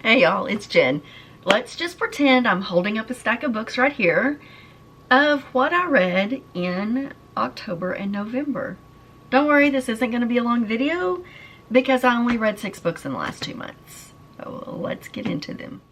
Hey y'all, it's Jen. Let's just pretend I'm holding up a stack of books right here of what I read in October and November. Don't worry, this isn't going to be a long video because I only read 6 books in the last 2 months. So let's get into them.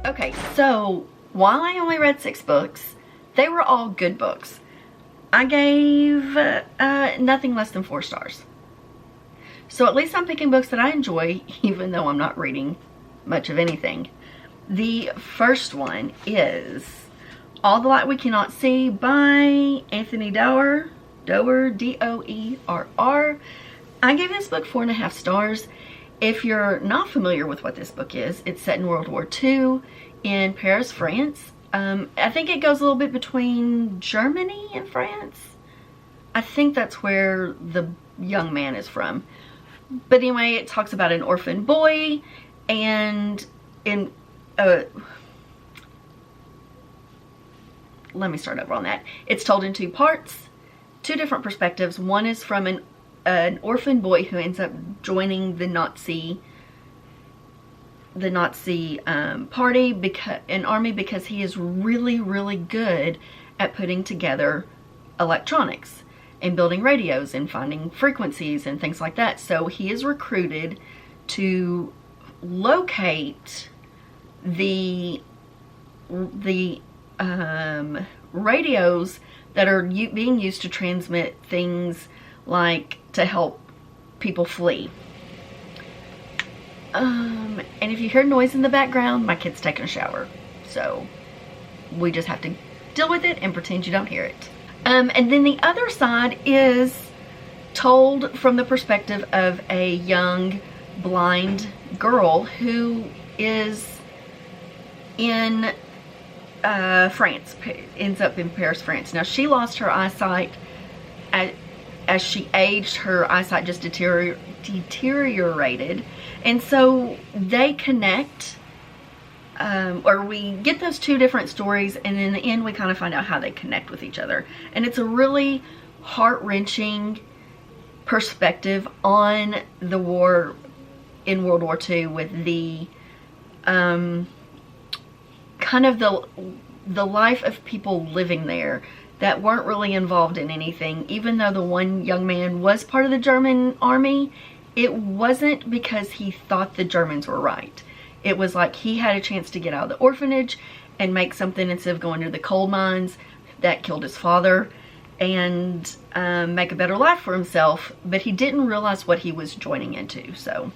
Okay, so while I only read 6 books, they were all good books. I gave nothing less than 4 stars. So at least I'm picking books that I enjoy, even though I'm not reading much of anything. The first one is All the Light We Cannot See by Anthony Doerr, D-O-E-R-R. I gave this book 4.5 stars. If you're not familiar with what this book is, it's set in World War II in Paris, France. I think it goes a little bit between Germany and France. I think that's where the young man is from. But anyway, it talks about an orphan boy, and let me start over on that. It's told in 2 parts, 2 different perspectives. One is from an orphan boy who ends up joining the Nazi party, an army, because he is really good at putting together electronics and building radios and finding frequencies and things like that. So he is recruited to locate the radios that are being used to transmit things like to help people flee. And if you hear noise in the background, my kid's taking a shower. So we just have to deal with it and pretend you don't hear it. And then the other side is told from the perspective of a young blind girl who is in France, ends up in Paris, France. Now, she lost her eyesight as she aged. Her eyesight just deteriorated, and so they connect, or we get those 2 different stories, and in the end we kind of find out how they connect with each other. And it's a really heart-wrenching perspective on the war in World War II, with the kind of the life of people living there that weren't really involved in anything. Even though the one young man was part of the German army, it wasn't because he thought the Germans were right. It was like he had a chance to get out of the orphanage and make something instead of going to the coal mines that killed his father, and make a better life for himself, but he didn't realize what he was joining into. So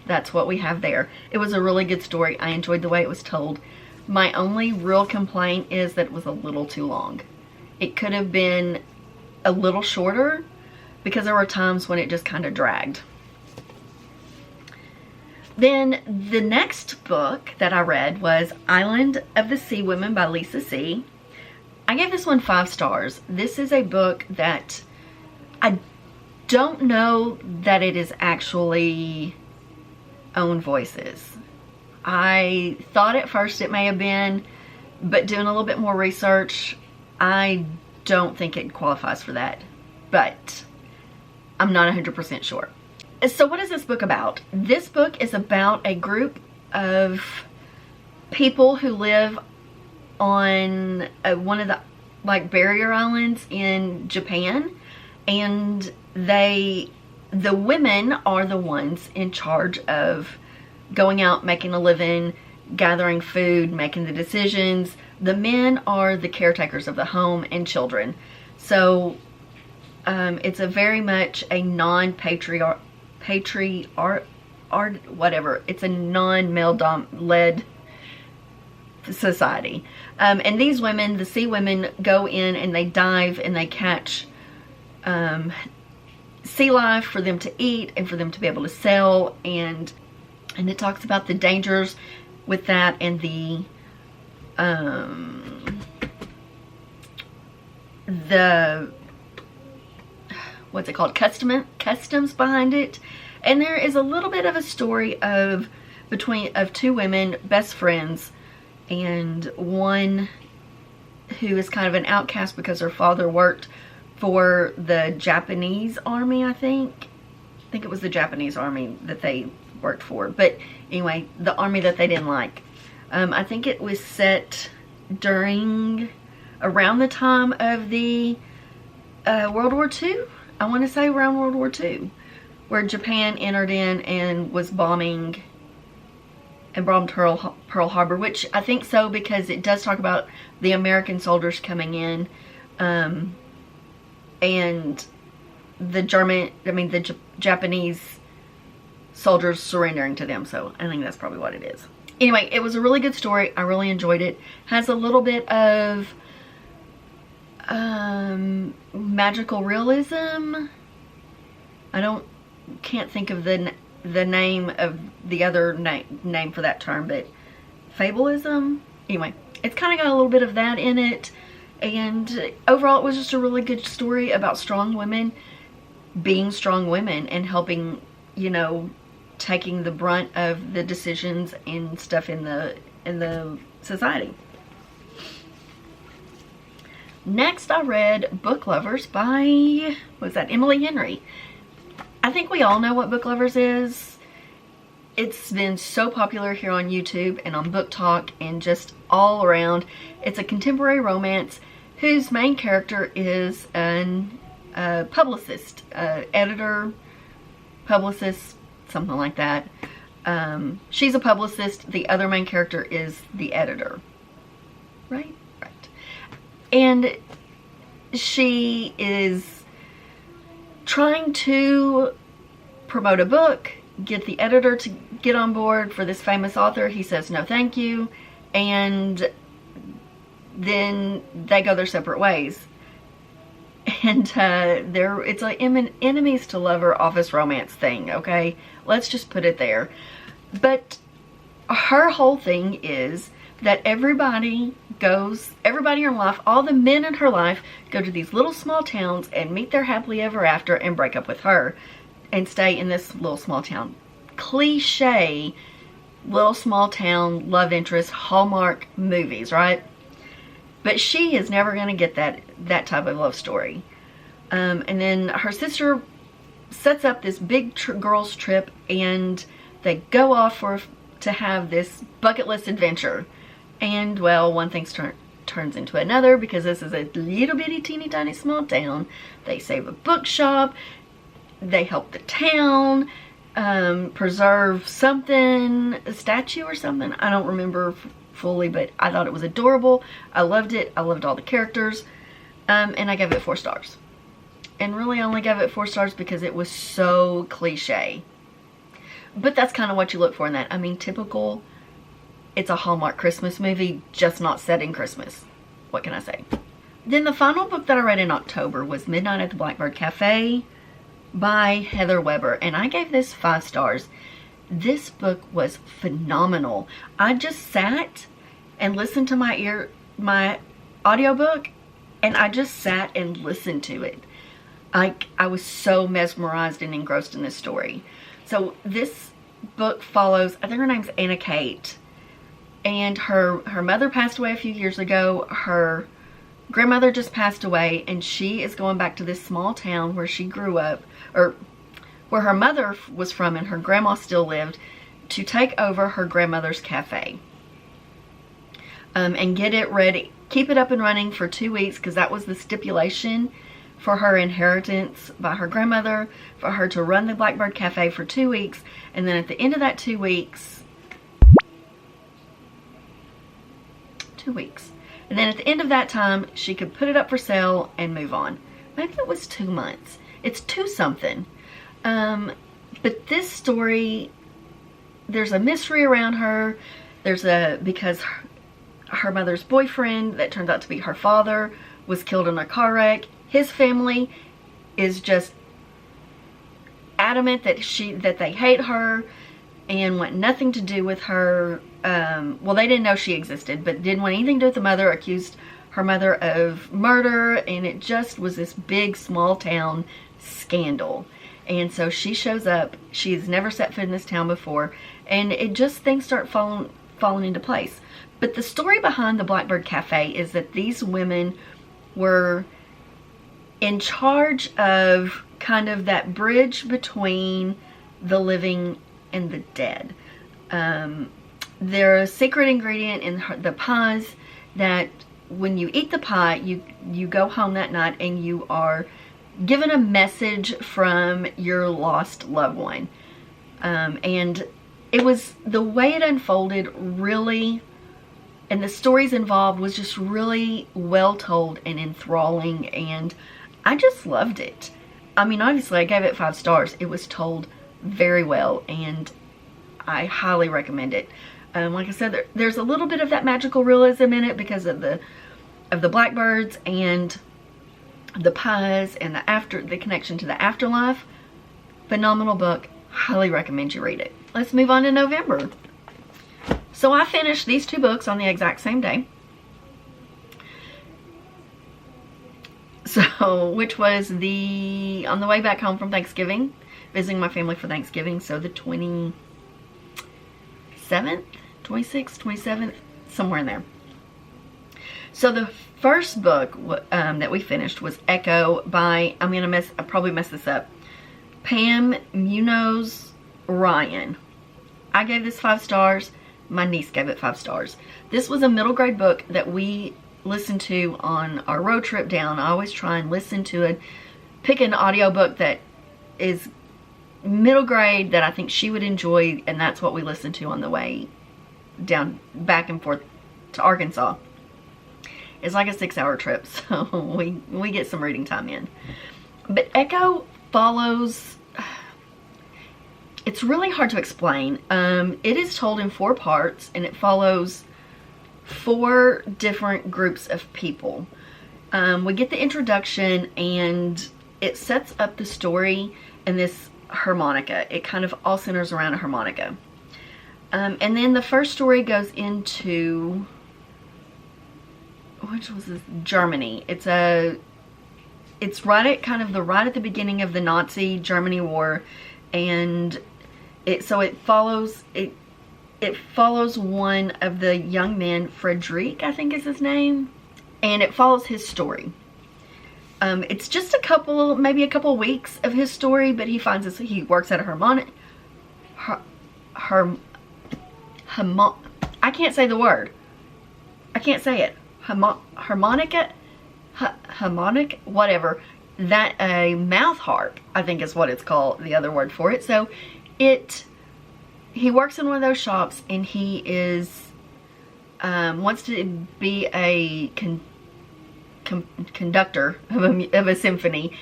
that's what we have there. It was a really good story. I enjoyed the way it was told. My only real complaint is that it was a little too long. It could have been a little shorter, because there were times when it just kind of dragged. Then the next book that I read was Island of the Sea Women by Lisa C. I gave this one 5 stars. This is a book that I don't know that it is actually own voices. I thought at first it may have been, but doing a little bit more research, I don't think it qualifies for that, but I'm not 100% sure. So what is this book about? This book is about a group of people who live on one of the barrier islands in Japan, and the women are the ones in charge of going out, making a living, gathering food, making the decisions. The men are the caretakers of the home and children. So it's a very much a it's a non-male led society. And these women, the sea women, go in and they dive and they catch sea life for them to eat and for them to be able to sell, and it talks about the dangers with that, and the what's it called, customs behind it, And there is a little bit of a story of two women, best friends, and one who is kind of an outcast because her father worked for the Japanese army, I think. I think it was the Japanese army that they worked for. But anyway, the army that they didn't like. I think it was set around the time of the World War II. I want to say around World War II, where Japan entered in and was bombing and bombed Pearl Harbor, which I think so because it does talk about the American soldiers coming in, and the Japanese soldiers surrendering to them. So I think that's probably what it is. Anyway, it was a really good story. I really enjoyed it. Has a little bit of magical realism. Can't think of the name of the other name for that term, but fabulism. Anyway, it's kind of got a little bit of that in it, and overall it was just a really good story about strong women being strong women and helping, you know, taking the brunt of the decisions and stuff in the society. Next, I read Book Lovers by, what was that, Emily Henry. I think we all know what Book Lovers is. It's been so popular here on YouTube and on Book Talk and just all around. It's a contemporary romance whose main character is a publicist, editor, publicist, something like that. She's a publicist. The other main character is the editor. Right? Right. And she is trying to promote a book, get the editor to get on board for this famous author. He says no thank you, and then they go their separate ways. And it's like enemies to lover office romance thing, okay? Let's just put it there. But her whole thing is that everybody in her life, all the men in her life, go to these little small towns and meet their happily ever after and break up with her and stay in this little small town. Cliche little small town love interest Hallmark movies, right? But she is never going to get that type of love story. And then her sister sets up this big girls trip, and they go off to have this bucket list adventure. And well, one thing turns into another, because this is a little bitty teeny tiny small town. They save a bookshop. They help the town preserve something, a statue or something. I don't remember fully, but I thought it was adorable. I loved it. I loved all the characters. And I gave it 4 stars. And really I only gave it 4 stars because it was so cliche. But that's kind of what you look for in that. I mean, typical, it's a Hallmark Christmas movie, just not set in Christmas. What can I say? Then the final book that I read in October was Midnight at the Blackbird Cafe by Heather Weber. And I gave this 5 stars. This book was phenomenal. I just sat and listened to my audiobook, and I just sat and listened to it. I was so mesmerized and engrossed in this story. So this book follows, I think her name's Anna Kate, and her mother passed away a few years ago. Her grandmother just passed away, and she is going back to this small town where she grew up, or where her mother was from and her grandma still lived, to take over her grandmother's cafe. And get it ready, keep it up and running for 2 weeks, because that was the stipulation for her inheritance by her grandmother, for her to run the Blackbird Cafe for 2 weeks. And then at the end of that 2 weeks, and then at the end of that time, she could put it up for sale and move on. Maybe it was 2 months. It's 2 something. But this story, there's a mystery around her. Because her mother's boyfriend, that turned out to be her father, was killed in a car wreck. His family is just adamant that they hate her and want nothing to do with her. Well, they didn't know she existed, but didn't want anything to do with the mother, accused her mother of murder, and it just was this big small town scandal. And so she shows up. She's never set foot in this town before, and it just, things start falling into place. But the story behind the Blackbird Cafe is that these women were in charge of kind of that bridge between the living and the dead. There's a secret ingredient in the pies that when you eat the pie, you go home that night and you are given a message from your lost loved one. And it was, the way it unfolded really, and the stories involved was just really well told and enthralling, and I just loved it. I mean, obviously I gave it 5 stars. It was told very well, and I highly recommend it. Like I said, there's a little bit of that magical realism in it because of the blackbirds and the pies and the connection to the afterlife. Phenomenal book. Highly recommend you read it. Let's move on to November. So I finished these 2 books on the exact same day. So, which was on the way back home from Thanksgiving, visiting my family for Thanksgiving. So the 27th, 26th, 27th, somewhere in there. So the first book that we finished was Echo by, I probably messed this up, Pam Munoz Ryan. I gave this 5 stars. My niece gave it 5 stars. This was a middle grade book that we listened to on our road trip down. I always try and listen to it, pick an audiobook that is middle grade that I think she would enjoy, and that's what we listened to on the way down, back and forth to Arkansas. It's like a 6-hour trip, so we get some reading time in. But Echo follows, it's really hard to explain. It is told in 4 parts, and it follows 4 different groups of people. We get the introduction, and it sets up the story in this harmonica. It kind of all centers around a harmonica. And then the first story goes into, which was this, Germany. It's right at the beginning of the Nazi Germany war, and it follows one of the young men, Frederick, I think is his name, and it follows his story. It's just maybe a couple weeks of his story, but he works at a I can't say the word. I can't say it. Harmonica, whatever. That a mouth harp, I think is what it's called, the other word for it. So he works in one of those shops, and he wants to be a conductor of a symphony,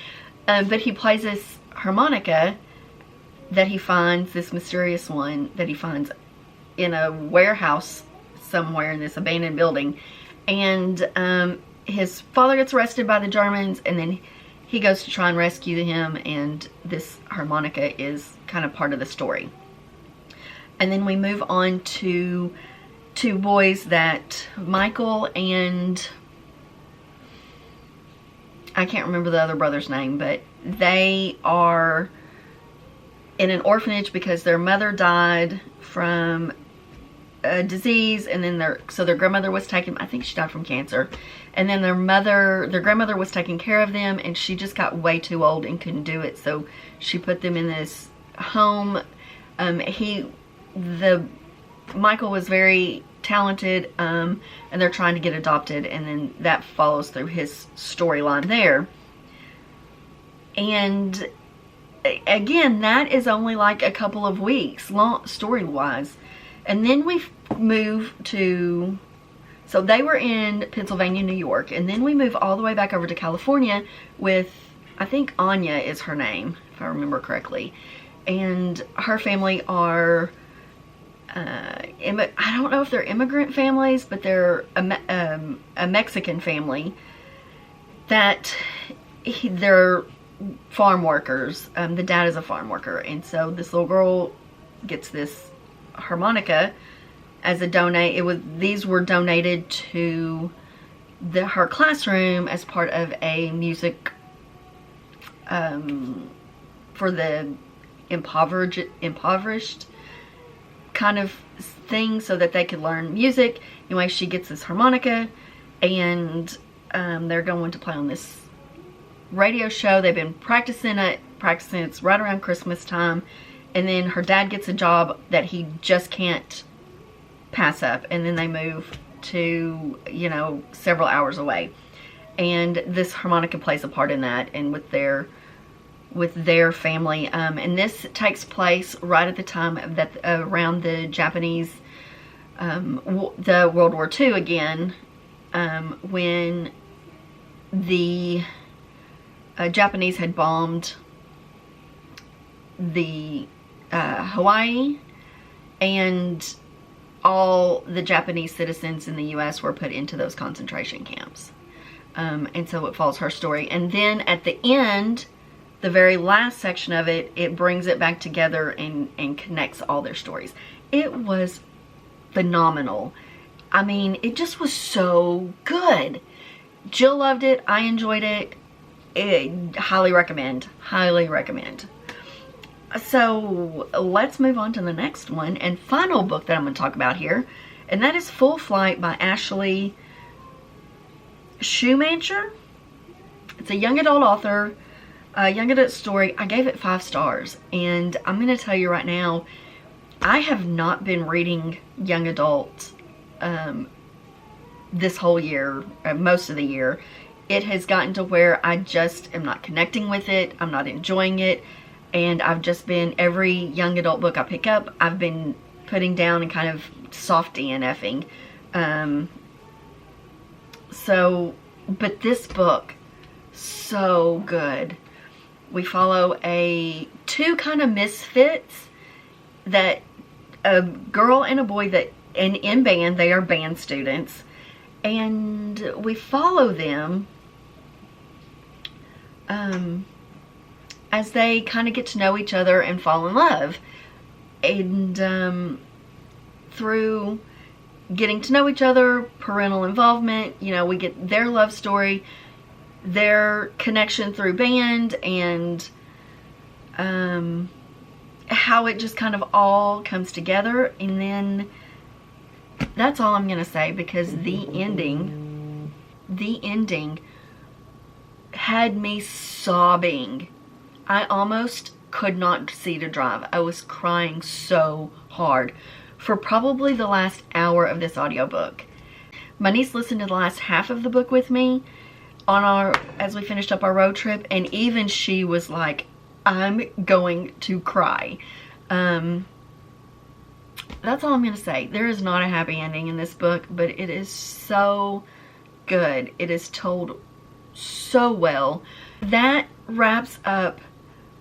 but he plays this harmonica that he finds, this mysterious one that he finds in a warehouse somewhere in this abandoned building, and his father gets arrested by the Germans, and then he goes to try and rescue him, and this harmonica is kind of part of the story. And then we move on to 2 boys that Michael and I can't remember the other brother's name, but they are in an orphanage because their mother died from a disease, and then their grandmother was taken, I think she died from cancer, and then their grandmother was taking care of them, and she just got way too old and couldn't do it, so she put them in this home. Michael was very talented, and they're trying to get adopted, and then that follows through his storyline there. And again, that is only like a couple of weeks long story-wise. And then we move to, so they were in Pennsylvania, New York, and then we move all the way back over to California with, I think Anya is her name, if I remember correctly. And her family are, I don't know if they're immigrant families, but they're a Mexican family that they're farm workers. The dad is a farm worker, and so this little girl gets this harmonica as a donate. These were donated to her classroom as part of a music for the impoverished kind of thing, so that they could learn music. Anyway, she gets this harmonica, and they're going to play on this radio show. They've been practicing it. It's right around Christmas time, and then her dad gets a job that he just can't pass up, and then they move to, you know, several hours away, and this harmonica plays a part in that, and with their family. And this takes place right at the time that around the Japanese the World War II again, when the Japanese had bombed the Hawaii, and all the Japanese citizens in the US were put into those concentration camps. And so it follows her story. And then at the end, the very last section of it, it brings it back together and connects all their stories. It was phenomenal. I mean, it just was so good. Jill loved it. I enjoyed it. Highly recommend. Highly recommend. So let's move on to the next one and final book that I'm going to talk about here. And that is Full Flight by Ashley Schumacher. It's a young adult author, a young adult story. I gave it 5 stars. And I'm going to tell you right now, I have not been reading young adult this whole year, most of the year. It has gotten to where I just am not connecting with it. I'm not enjoying it. And I've just been, every young adult book I pick up, I've been putting down and kind of soft DNFing. But this book, so good. We follow two kind of misfits, that a girl and a boy that, and in band, they are band students. And we follow them as they kind of get to know each other and fall in love. And through getting to know each other, parental involvement, you know, we get their love story, their connection through band, and how it just kind of all comes together. And then that's all I'm going to say, because the ending had me sobbing. I almost could not see to drive. I was crying so hard for probably the last hour of this audiobook. My niece listened to the last half of the book with me as we finished up our road trip, and even she was like, I'm going to cry. That's all I'm going to say. There is not a happy ending in this book, but it is so good. It is told so well. That wraps up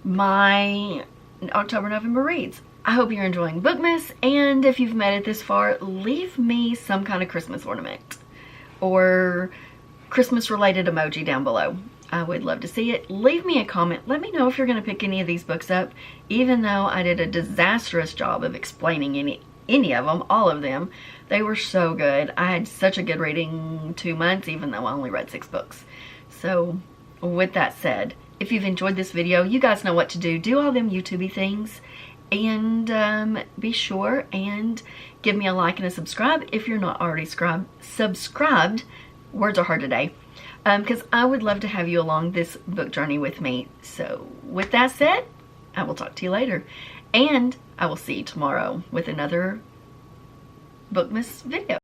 my October, November reads. I hope you're enjoying Bookmas, and if you've made it this far, leave me some kind of Christmas ornament or Christmas related emoji down below. I would love to see it. Leave me a comment. Let me know if you're going to pick any of these books up, even though I did a disastrous job of explaining any of them, all of them. They were so good. I had such a good reading 2 months, even though I only read 6 books. So with that said, if you've enjoyed this video, you guys know what to do. Do all them YouTube-y things. And be sure and give me a like and a subscribe if you're not already subscribed. Words are hard today. Because I would love to have you along this book journey with me. So with that said, I will talk to you later. And I will see you tomorrow with another Bookmas video.